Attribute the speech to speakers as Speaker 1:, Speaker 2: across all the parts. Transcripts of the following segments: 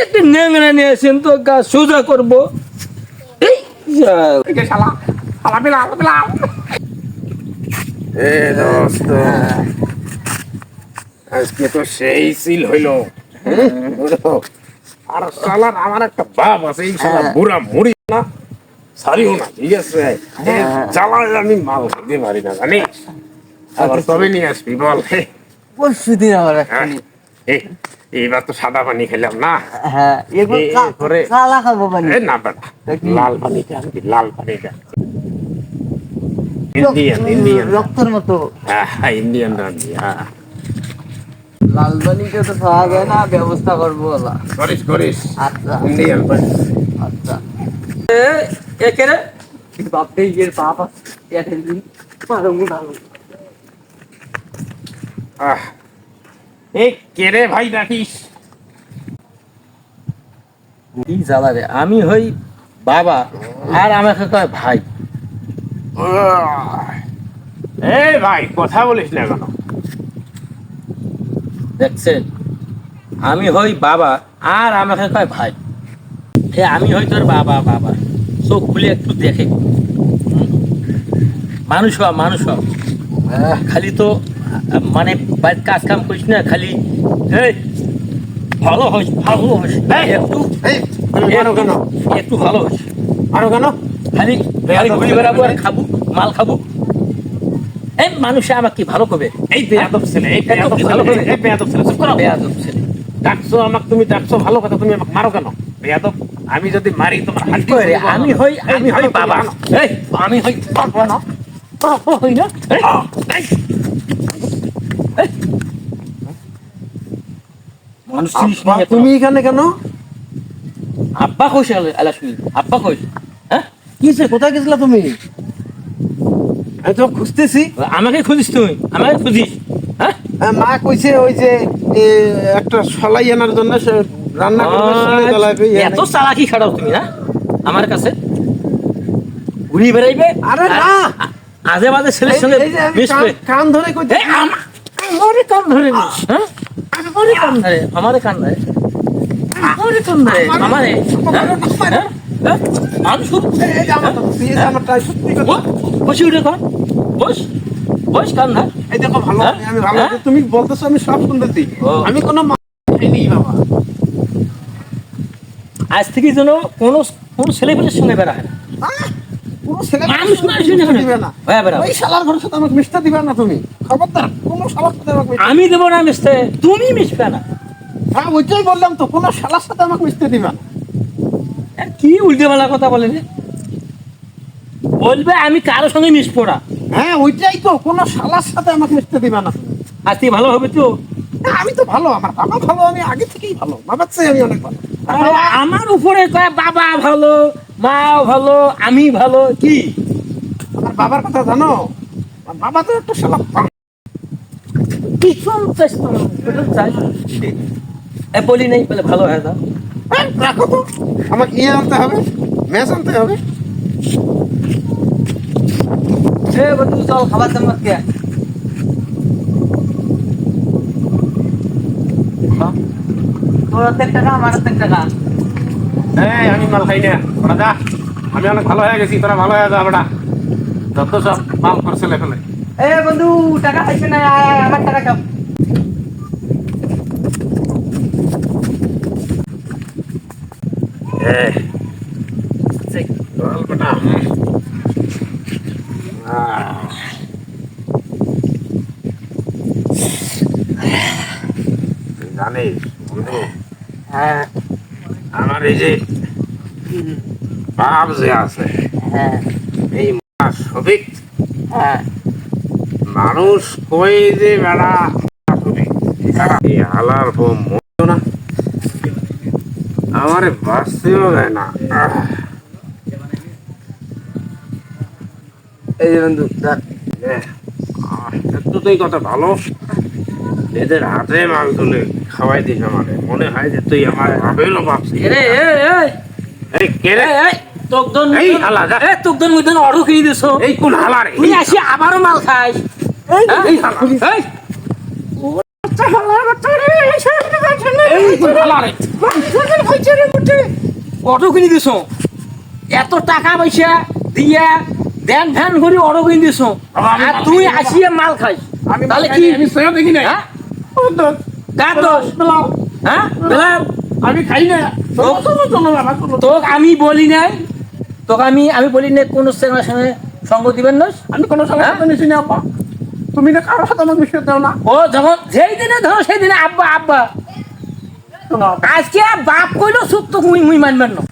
Speaker 1: একটা ন্যাংরা নিয়ে আসেন তো গাছ সোজা করবো। এই শালা শালা পেলা পেলা।
Speaker 2: এ দোস্ত, আজকে তো সেই সিল হইলো। আর শালার আমার একটা বাপ আছে, এই শালা বুড়া মুড়ি না সারিও না, ঠিক আছে? জ্বালায় আমি মাল খেতে পারি না, জানিস? আবার কবে নিয়ে আসবি বল?
Speaker 3: পরশু দিন আমার
Speaker 2: এইবার তো সাদা পানি খেলাম না,
Speaker 3: এরপরে কালা খাবো পানি।
Speaker 2: না বেটা, লাল পানিটা আনবি, লাল পানিটা। ইন্ডিয়ান ইন্ডিয়ান
Speaker 3: রক্তের মতো
Speaker 2: ইন্ডিয়ান রান্দি।
Speaker 3: লাল পানিটা তো খাওয়া যায় না, ব্যবস্থা করবো।
Speaker 2: করিস করিস,
Speaker 3: আচ্ছা
Speaker 2: ইন্ডিয়ান পানি।
Speaker 3: আচ্ছা
Speaker 1: একেরে
Speaker 3: বাপে এর বাপ আছে মারো মুড়ালো।
Speaker 2: এই কেরে ভাই ডাকিস?
Speaker 1: কি জ্বালা রে, আমি হই বাবা আর আমাকে কয় ভাই।
Speaker 2: এই ভাই কথা বলিস না কেন?
Speaker 1: দেখছেন, আমি হই বাবা আর আমাকে কয় ভাই। আমি হই তোর বাবা, বাবা চোখ খুলে একটু দেখে। মানুষ হ, মানুষ হ। খালি তো মানে বাড়ির কাজ কাম করিস না, খালি এই ভালো হইস, ভালো হইস, একটু
Speaker 2: কেন
Speaker 1: একটু ভালো হইস।
Speaker 2: আরো কেন?
Speaker 1: খালি খালি ঘুরে বেড়াবো আর খাবো, মাল খাবো। এই মানুষে আমাকে কি ভালো করবে?
Speaker 2: এই বেয়াদব ছেলে, এই বেয়াদব ছেলে, এই বেয়াদব ছেলে, চুপ করো।
Speaker 1: বেয়াদব ছেলে।
Speaker 2: ডাকছো আমাকে, তুমি ডাকছো ভালো কথা, তুমি আমাকে মারো কেন? বেয়াদব, আমি যদি মারি তোমার হাত
Speaker 1: কি করে? আমি হই বাবা। এই আমি হই বাবা না, বাবা হই না। মানুষ চিনিস না
Speaker 2: তুমি এখানে কেন?
Speaker 1: আব্বা কইস আলা শুনি, আব্বা কইস। হ্যাঁ
Speaker 2: কিসে, কোথায় গেছিলা তুমি? আমি তো খুঁজতেছি।
Speaker 1: আমাকে খুঁজিস তুই, আমাকে খুঁজিস? হ্যাঁ
Speaker 2: মা কইছে ওই যে একটা সলাই আনার জন্য রান্না করবে, শুনে জ্বালাবে।
Speaker 1: এত চালাকি খাটাও তুমি না আমার কাছে? ঘুরি বেড়াইবে?
Speaker 2: আরে না,
Speaker 1: আজে বাজে ছেলের সঙ্গে মিশবে।
Speaker 2: কান ধরে কইতে।
Speaker 1: আমারে কান ধরে, হ্যাঁ আমারে কান ধরে, আমারে কান ধরে, আমারে কান ধরে, আমারে বসে উঠে কর, বস বস, কান ধর।
Speaker 2: এই দেখো ভালো, আমি ভালো, তুমি বলতেছো আমি সব শুনতেছি। আমি কোনো খাইনি বাবা।
Speaker 1: আজ থেকে যেন কোনো কোনো ছেলেপেলের সঙ্গে বেড়ায় না।
Speaker 2: কোনো ছেলে
Speaker 1: মানুষ মানুষ
Speaker 2: দিবে না। ওই শালার ঘরের সাথে আমাকে মিশতে দিবে না তুমি, খবরদার। কোনো শালার সাথে আমাকে
Speaker 1: আমি দেবো না মিশতে, তুমি মিশবে না।
Speaker 2: হ্যাঁ ওইটাই বললাম তো, কোনো শালার সাথে আমাকে মিশতে দিবে না।
Speaker 1: কি উল্টে পাল্টা কথা বলে রে? বলবে আমি কারোর সঙ্গে মিশবো না।
Speaker 2: হ্যাঁ ওইটাই তো, কোনো শালার সাথে আমাকে মিশতে দিবে না।
Speaker 1: আজ থেকে ভালো হবে তো?
Speaker 2: আমি তো ভালো, আমার বাবা ভালো, আমি আগে থেকেই ভালো, বাবার চেয়ে আমি অনেক ভালো।
Speaker 1: আমার উপরে কয় বাবা ভালো, মা ভালো, আমি ভালো। কি
Speaker 2: আমার বাবার কথা জানো? আমার বাবা তো একটা শালা
Speaker 1: পিছন চেষ্টা চাই। বলি নাই বলে ভালো হয়ে যাও।
Speaker 2: রাখো তো, আমাকে ইয়ে আনতে হবে, ম্যাচ আনতে হবে।
Speaker 3: বন্ধু চল খাবার দাবার কে তোর 1000 টাকা, আমার 1000 টাকা।
Speaker 2: আমি মাল খাই না, ওরা যা। আমি অনেক ভালো হয়ে গেছি, তোরা ভালো হয়ে যা। বেটা যত সব মাল করছে লেখলে।
Speaker 3: বন্ধু টাকা খাইছে না, আমার টাকা খাও।
Speaker 2: জানিস বন্ধু,
Speaker 3: হ্যাঁ
Speaker 2: আমার এই যে বাপ যে আছে,
Speaker 3: হ্যাঁ
Speaker 2: এই সবিক
Speaker 3: হ্যাঁ
Speaker 2: মানুষ কই যে বেড়া হালার বউ মরো না, আমারে বাঁচতেও দেয় না।
Speaker 3: এই যে বন্ধু
Speaker 2: একটু তুই কথা ভালো, নিজের হাতে মাল তুলে খাওয়াই দিস আমারে, মনে হয় যে তুই আমার ভাবেলো ভাবছি। এই কোন হালা রে?
Speaker 1: আসি আবারও মাল খাইস। অটো কিনে দিছ এত টাকা পয়সা দিয়া ধ্যান ধ্যান করে অটো কিনে দিছ আর তুই আসিয়ে মাল খাই তাহলে কি
Speaker 2: আমি সব দেখি না
Speaker 1: হ্যাঁ? কার দোষ? হ্যাঁ বেলাল,
Speaker 2: আমি খাই না চলো বাবা চলো
Speaker 1: তোকে আমি বলি নাই তোকে আমি বলি নাই কোন ছেলের সঙ্গে সঙ্গ দিবেন না
Speaker 2: আমি কোনো সমস্যা নিছি না আপা তুমি না কারোর সাথে আমার বিষয় দাও না
Speaker 1: ও যখন যেই দিনে ধরো সেই দিনে আব্বা আব্বা
Speaker 2: শোনো আপা,
Speaker 1: আজকে বাপ কইলো সুপ তো মুই মানবেন না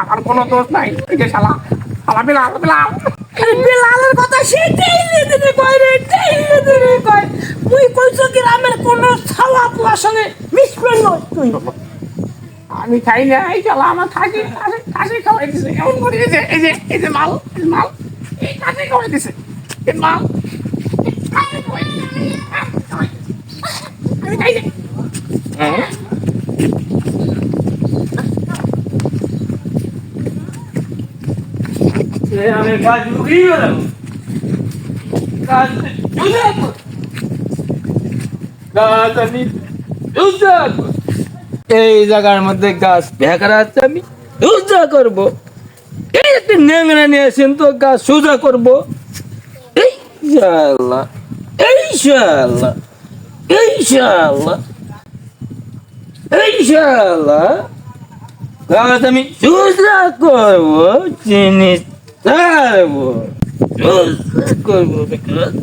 Speaker 2: আমার কোনো দোষ নাই এই যে শালা শালা বেলা
Speaker 1: আরে বেলালের কথা সেটাই দিনে কয় রে দিনে কয় মুই কইছো কি রামের কোন ছাওয়া পোয়ার সঙ্গে মিশবেন না তুই
Speaker 2: আমি খাই না এই শালা আমার খাসি খাওয়াই দিছে কেমন করে এই যে মাল এই খাসি খাওয়াই দিছে এই মাল এই খাসি খাওয়াই দিছে, আমি খাই না
Speaker 1: আমি কাজ লুকিয়ে গেলাম কাজ জুজা গাছ আমি জুজা এই জায়গার মধ্যে গাছ ভেকরা আছে আমি জুজা করব এই একটা ন্যাংরা নিয়ে আসেন তো গাছ সোজা করব এই শালা এই শালা এই শালা এই শালা গাছ আমি সোজা করব জিনিস ছাড়বো সোজা করবো গাছ